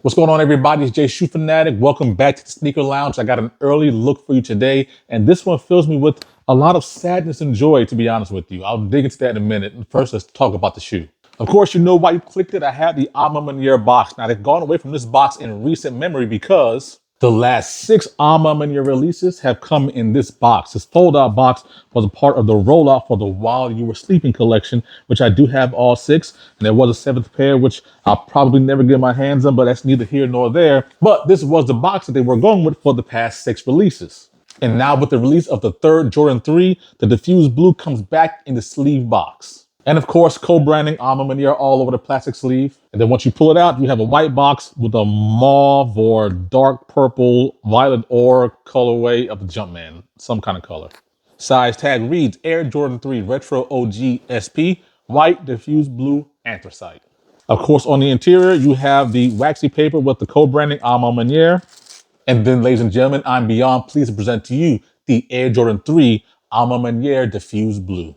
What's going on, everybody? It's Jay Shoe Fanatic. Welcome back to the Sneaker Lounge. I got an early look for you today, and this one fills me with a lot of sadness and joy, to be honest with you. I'll dig into that in a minute. First, let's talk about the shoe. Of course, you know why you clicked it. I have the Maniere box. Now, they've gone away from this box in recent memory because the last 6 Maniere releases have come in this box. This fold-out box was a part of the rollout for the While You Were Sleeping collection, which I do have all 6. And there was a 7th pair, which I'll probably never get my hands on, but that's neither here nor there. But this was the box that they were going with for the past 6 releases. And now with the release of the 3rd Jordan 3, the Diffused Blue comes back in the sleeve box. And of course, co-branding Maniere all over the plastic sleeve. And then once you pull it out, you have a white box with a mauve or dark purple, violet ore colorway of the Jumpman, some kind of color. Size tag reads Air Jordan 3 Retro OG SP, white, diffused blue, anthracite. Of course, on the interior, you have the waxy paper with the co-branding Maniere. And then, ladies and gentlemen, I'm beyond pleased to present to you the Air Jordan 3 Maniere Diffused Blue.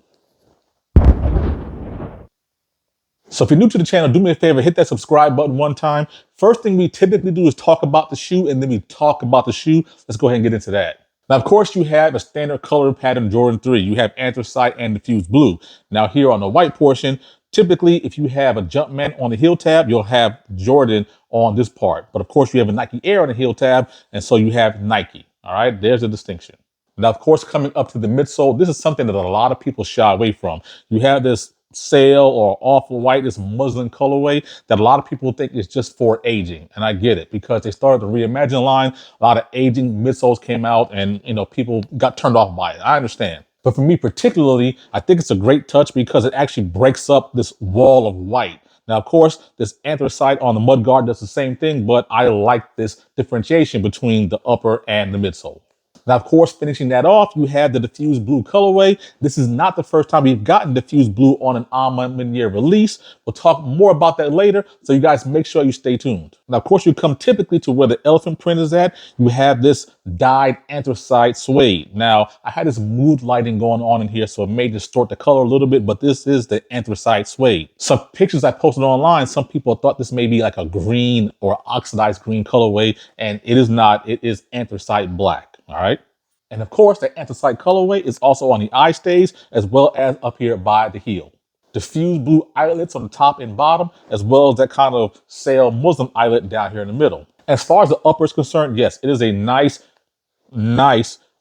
So if you're new to the channel, do me a favor, hit that subscribe button one time. First thing we typically do is talk about the shoe, and then we talk about the shoe. Let's go ahead and get into that. Now, of course, you have a standard color pattern Jordan 3. You have anthracite and diffused blue. Now, here on the white portion, typically, if you have a Jumpman on the heel tab, you'll have Jordan on this part. But of course, you have a Nike Air on the heel tab, and so you have Nike. All right, there's the distinction. Now, of course, coming up to the midsole, this is something that a lot of people shy away from. You have this sail or off-white, this muslin colorway that a lot of people think is just for aging. And I get it, because they started the Reimagine line. A lot of aging midsoles came out, and people got turned off by it. I understand. But for me particularly, I think it's a great touch because it actually breaks up this wall of white. Now, of course, this anthracite on the mudguard does the same thing, but I like this differentiation between the upper and the midsole. Now, of course, finishing that off, you have the diffused blue colorway. This is not the first time we've gotten diffused blue on an Maniere release. We'll talk more about that later, so you guys make sure you stay tuned. Now, of course, you come typically to where the elephant print is at. You have this dyed anthracite suede. Now, I had this mood lighting going on in here, so it may distort the color a little bit, but this is the anthracite suede. Some pictures I posted online, some people thought this may be like a green or oxidized green colorway, and it is not. It is anthracite black. All right. And of course, the anthracite colorway is also on the eye stays as well as up here by the heel. Diffused blue eyelets on the top and bottom, as well as that kind of sail muslin eyelet down here in the middle. As far as the upper is concerned, yes, it is a nice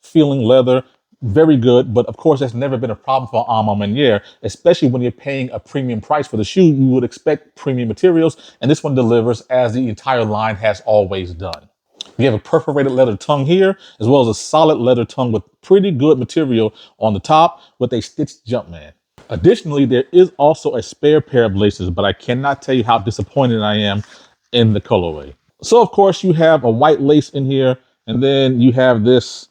feeling leather. Very good. But of course, that's never been a problem for Maniere, especially when you're paying a premium price for the shoe. You would expect premium materials, and this one delivers as the entire line has always done. We have a perforated leather tongue here, as well as a solid leather tongue with pretty good material on the top with a stitched Jumpman. Additionally, there is also a spare pair of laces, but I cannot tell you how disappointed I am in the colorway. So, of course, you have a white lace in here, and then you have this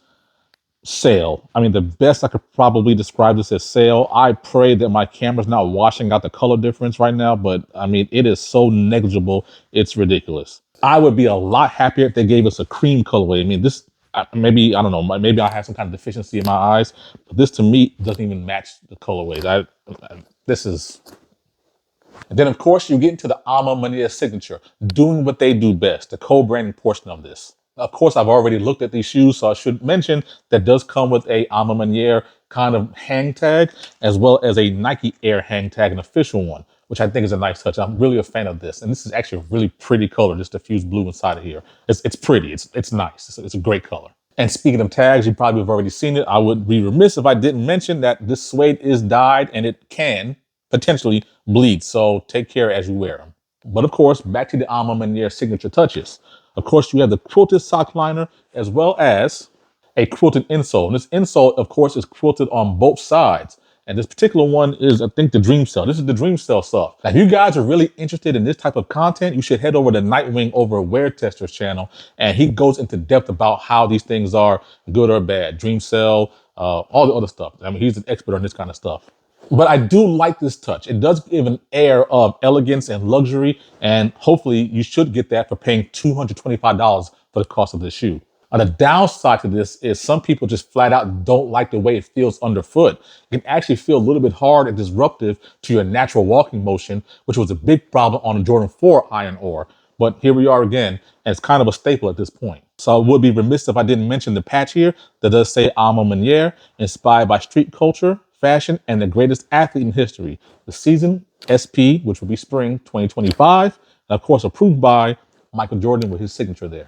sail. I mean, the best I could probably describe this as sail. I pray that my camera's not washing out the color difference right now, but I mean, it is so negligible, it's ridiculous. I would be a lot happier if they gave us a cream colorway. I mean, this, maybe, I don't know, maybe I have some kind of deficiency in my eyes, but this to me doesn't even match the colorways. This is... And then, of course, you get into the Maniere signature, doing what they do best, the co-branding portion of this. Of course, I've already looked at these shoes, so I should mention that does come with a Maniere kind of hang tag, as well as a Nike Air hang tag, an official one, which I think is a nice touch. I'm really a fan of this. And this is actually a really pretty color, this diffused blue inside of here. It's pretty, it's nice, it's a great color. And speaking of tags, you probably have already seen it. I would be remiss if I didn't mention that this suede is dyed and it can potentially bleed. So take care as you wear them. But of course, back to the Maniere signature touches. Of course, you have the quilted sock liner as well as a quilted insole. And this insole, of course, is quilted on both sides. And this particular one is, I think, the Dream Cell. This is the Dream Cell stuff. Now, if you guys are really interested in this type of content, you should head over to Nightwing over Wear Tester's channel. And he goes into depth about how these things are good or bad. Dream Cell, all the other stuff. I mean, he's an expert on this kind of stuff. But I do like this touch. It does give an air of elegance and luxury, and hopefully you should get that for paying $225 for the cost of this shoe. Now, the downside to this is some people just flat out don't like the way it feels underfoot. It can actually feel a little bit hard and disruptive to your natural walking motion, which was a big problem on the Jordan 4 Iron Ore. But here we are again, and it's kind of a staple at this point. So I would be remiss if I didn't mention the patch here that does say I'm a Maniere, inspired by street culture, fashion, and the greatest athlete in history. The season, SP, which will be spring 2025, and of course approved by Michael Jordan with his signature there.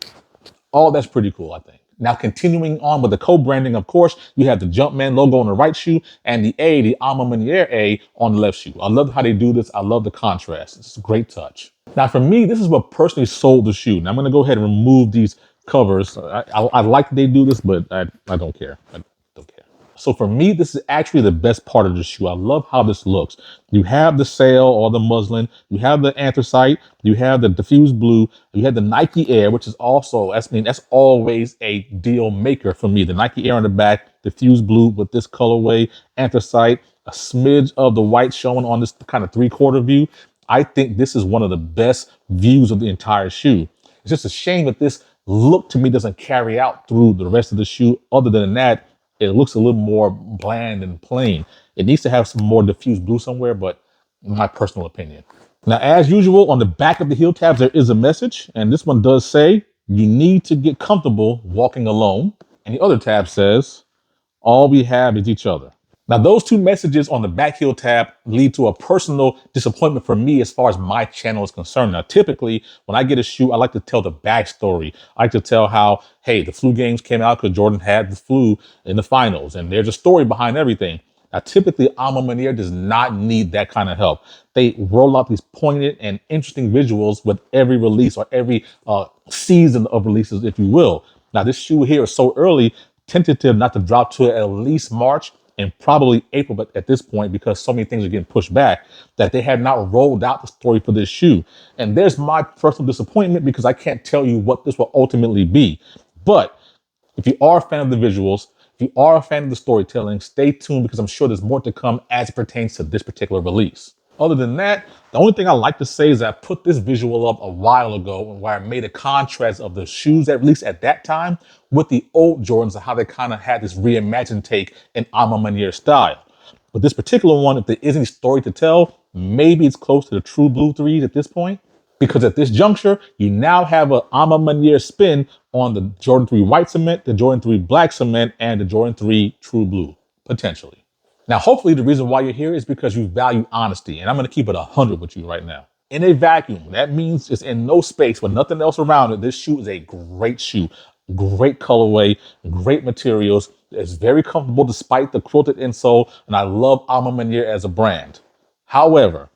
All that's pretty cool, I think. Now, continuing on with the co-branding, of course, you have the Jumpman logo on the right shoe and the Alma Maniere A on the left shoe. I love how they do this. I love the contrast. It's a great touch. Now, for me, this is what personally sold the shoe. Now, I'm going to go ahead and remove these covers. I like that they do this, but I don't care. I don't care. So for me, this is actually the best part of the shoe. I love how this looks. You have the sail or the muslin, you have the anthracite, you have the diffused blue, you have the Nike Air, which is also, that's always a deal maker for me. The Nike Air on the back, diffused blue with this colorway, anthracite, a smidge of the white showing on this kind of 3/4 view. I think this is one of the best views of the entire shoe. It's just a shame that this look to me doesn't carry out through the rest of the shoe. Other than that, it looks a little more bland and plain. It needs to have some more diffused blue somewhere, but in my personal opinion. Now, as usual, on the back of the heel tabs, there is a message. And this one does say, you need to get comfortable walking alone. And the other tab says, all we have is each other. Now, those two messages on the back heel tab lead to a personal disappointment for me as far as my channel is concerned. Now, typically, when I get a shoe, I like to tell the backstory. I like to tell how, hey, the flu games came out because Jordan had the flu in the finals, and there's a story behind everything. Now, typically, Alma Maniere does not need that kind of help. They roll out these poignant and interesting visuals with every release or every season of releases, if you will. Now, this shoe here is so early, tentative not to drop to at least March and probably April, but at this point, because so many things are getting pushed back, that they have not rolled out the story for this shoe. And there's my personal disappointment because I can't tell you what this will ultimately be. But if you are a fan of the visuals, if you are a fan of the storytelling, stay tuned because I'm sure there's more to come as it pertains to this particular release. Other than that, the only thing I like to say is that I put this visual up a while ago where I made a contrast of the shoes that released at that time with the old Jordans and how they kind of had this reimagined take in Alma Maniere style. But this particular one, if there is any story to tell, maybe it's close to the true blue threes at this point. Because at this juncture, you now have an Alma Maniere spin on the Jordan 3 white cement, the Jordan 3 black cement, and the Jordan 3 true blue, potentially. Now, hopefully the reason why you're here is because you value honesty, and I'm going to keep it 100 with you right now. In a vacuum, that means it's in no space with nothing else around it. This shoe is a great shoe, great colorway, great materials. It's very comfortable despite the quilted insole, and I love Alma Maniere as a brand. However,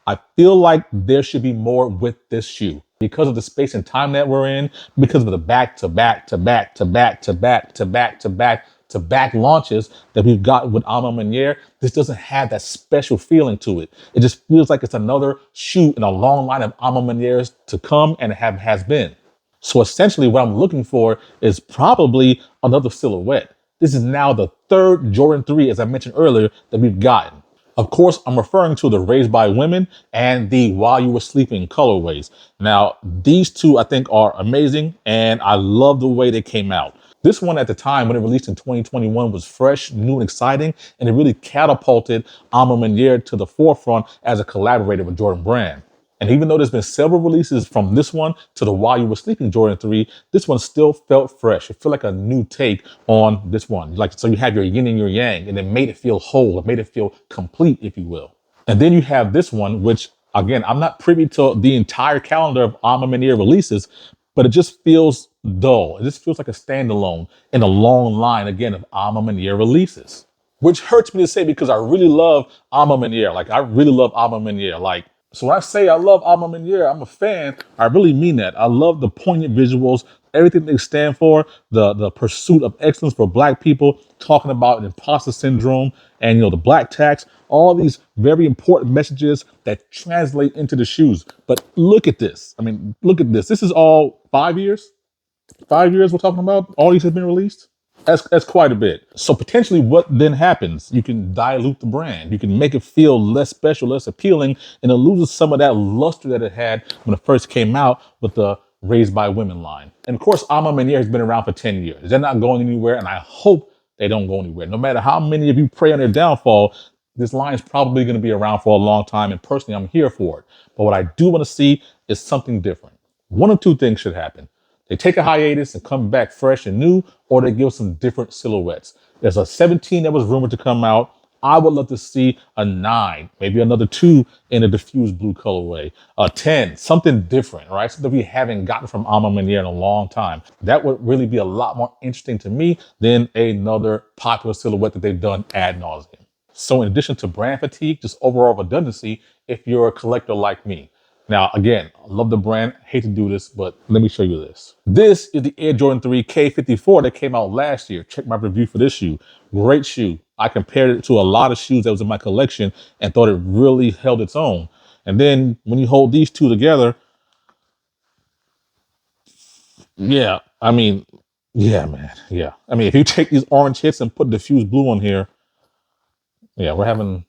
I feel like there should be more with this shoe because of the space and time that we're in, because of the back to back to back to back to back to back to back to back launches that we've got with Alma Maniere. This doesn't have that special feeling to it. It just feels like it's another shoe in a long line of Alma Manieres to come and has been. So essentially what I'm looking for is probably another silhouette. This is now the third Jordan 3, as I mentioned earlier, that we've gotten. Of course, I'm referring to the Raised by Women and the While You Were Sleeping colorways. Now, these two I think are amazing, and I love the way they came out. This one at the time when it released in 2021 was fresh, new, and exciting, and it really catapulted Alma Maniere to the forefront as a collaborator with Jordan Brand. And even though there's been several releases from this one to the While You Were Sleeping Jordan 3, this one still felt fresh. It felt like a new take on this one. So you have your yin and your yang, and it made it feel whole. It made it feel complete, if you will. And then you have this one, which again, I'm not privy to the entire calendar of Alma Maniere releases, but it just feels dull. It just feels like a standalone in a long line, again, of Alma Maniere releases. Which hurts me to say because I really love Alma Maniere. I really love Alma Maniere. So when I say I love Alma Maniere, I'm a fan, I really mean that. I love the poignant visuals, everything they stand for, the pursuit of excellence for Black people, talking about imposter syndrome and, the Black tax, all these very important messages that translate into the shoes. But look at this. Look at this. This is all 5 years. 5 years we're talking about. All these have been released. That's quite a bit. So potentially what then happens, you can dilute the brand. You can make it feel less special, less appealing, and it loses some of that luster that it had when it first came out with the Raised by Women line. And of course, Alma Maniere has been around for 10 years. They're not going anywhere, and I hope they don't go anywhere. No matter how many of you pray on their downfall, this line is probably going to be around for a long time, and personally, I'm here for it. But what I do want to see is something different. One of two things should happen. They take a hiatus and come back fresh and new, or they give some different silhouettes. There's a 17 that was rumored to come out. I would love to see a 9, maybe another 2 in a diffused blue colorway, a 10, something different, right? Something we haven't gotten from Alma Maniere in a long time. That would really be a lot more interesting to me than another popular silhouette that they've done ad nauseum. So in addition to brand fatigue, just overall redundancy, if you're a collector like me. Now, again, I love the brand, hate to do this, but let me show you this. This is the Air Jordan 3 K54 that came out last year. Check my review for this shoe. Great shoe. I compared it to a lot of shoes that was in my collection and thought it really held its own. And then when you hold these two together, yeah, man, yeah. I mean, if you take these orange hits and put diffused blue on here, yeah, we're having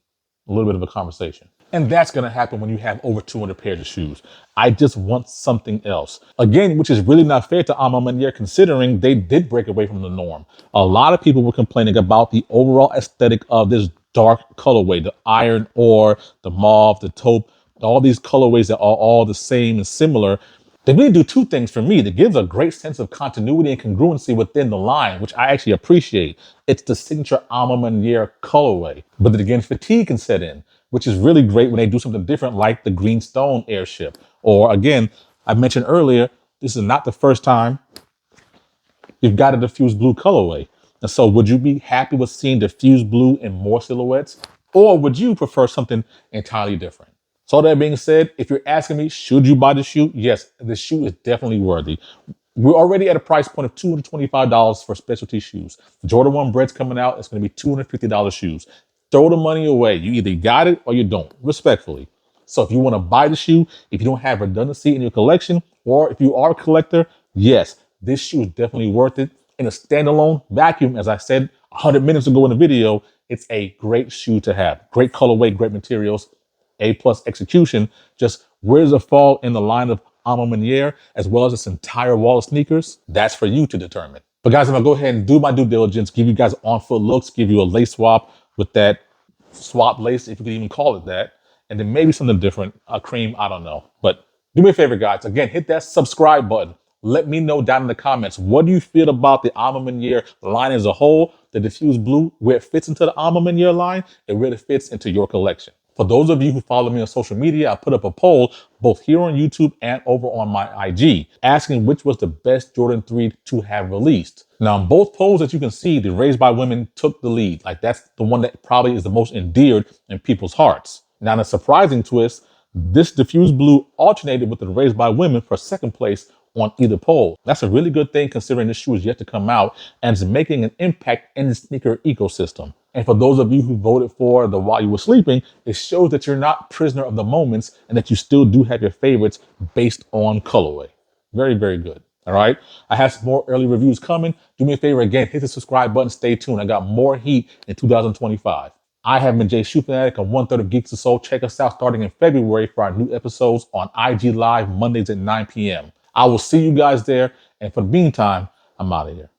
a little bit of a conversation. And that's going to happen when you have over 200 pairs of shoes. I just want something else. Again, which is really not fair to Alma Maniere considering they did break away from the norm. A lot of people were complaining about the overall aesthetic of this dark colorway, the iron ore, the mauve, the taupe, all these colorways that are all the same and similar. They really do two things for me. They give a great sense of continuity and congruency within the line, which I actually appreciate. It's the signature Alma Maniere colorway. But then again, fatigue can set in, which is really great when they do something different like the Green Stone airship. Or again, I mentioned earlier, this is not the first time you've got a diffused blue colorway. And so would you be happy with seeing diffused blue in more silhouettes? Or would you prefer something entirely different? So that being said, if you're asking me, should you buy the shoe? Yes, the shoe is definitely worthy. We're already at a price point of $225 for specialty shoes. The Jordan 1 bread's coming out. It's going to be $250 shoes. Throw the money away. You either got it or you don't, respectfully. So if you want to buy the shoe, if you don't have redundancy in your collection, or if you are a collector, yes, this shoe is definitely worth it. In a standalone vacuum, as I said 100 minutes ago in the video, it's a great shoe to have. Great colorway, great materials. A+ execution. Just where does it fall in the line of Alma Maniere as well as this entire wall of sneakers? That's for you to determine. But guys, I'm gonna go ahead and do my due diligence, give you guys on-foot looks, give you a lace swap with that swap lace, if you could even call it that, and then maybe something different, a cream, I don't know. But do me a favor, guys. Again, hit that subscribe button. Let me know down in the comments, what do you feel about the Alma Maniere line as a whole, the diffused blue, where it fits into the Alma Maniere line, it really fits into your collection. For those of you who follow me on social media, I put up a poll both here on YouTube and over on my IG asking which was the best Jordan 3 to have released. Now, in both polls that you can see, the Raised by Women took the lead. Like that's the one that probably is the most endeared in people's hearts. Now, in a surprising twist, this diffused blue alternated with the Raised by Women for second place on either poll. That's a really good thing considering this shoe is yet to come out and is making an impact in the sneaker ecosystem. And for those of you who voted for the While You Were Sleeping, it shows that you're not prisoner of the moments and that you still do have your favorites based on colorway. Very, very good. All right. I have some more early reviews coming. Do me a favor again, hit the subscribe button, stay tuned. I got more heat in 2025. I have been Jay Shoe Fanatic on 1/3 of Geeks of Soul. Check us out starting in February for our new episodes on IG Live Mondays at 9 p.m. I will see you guys there. And for the meantime, I'm out of here.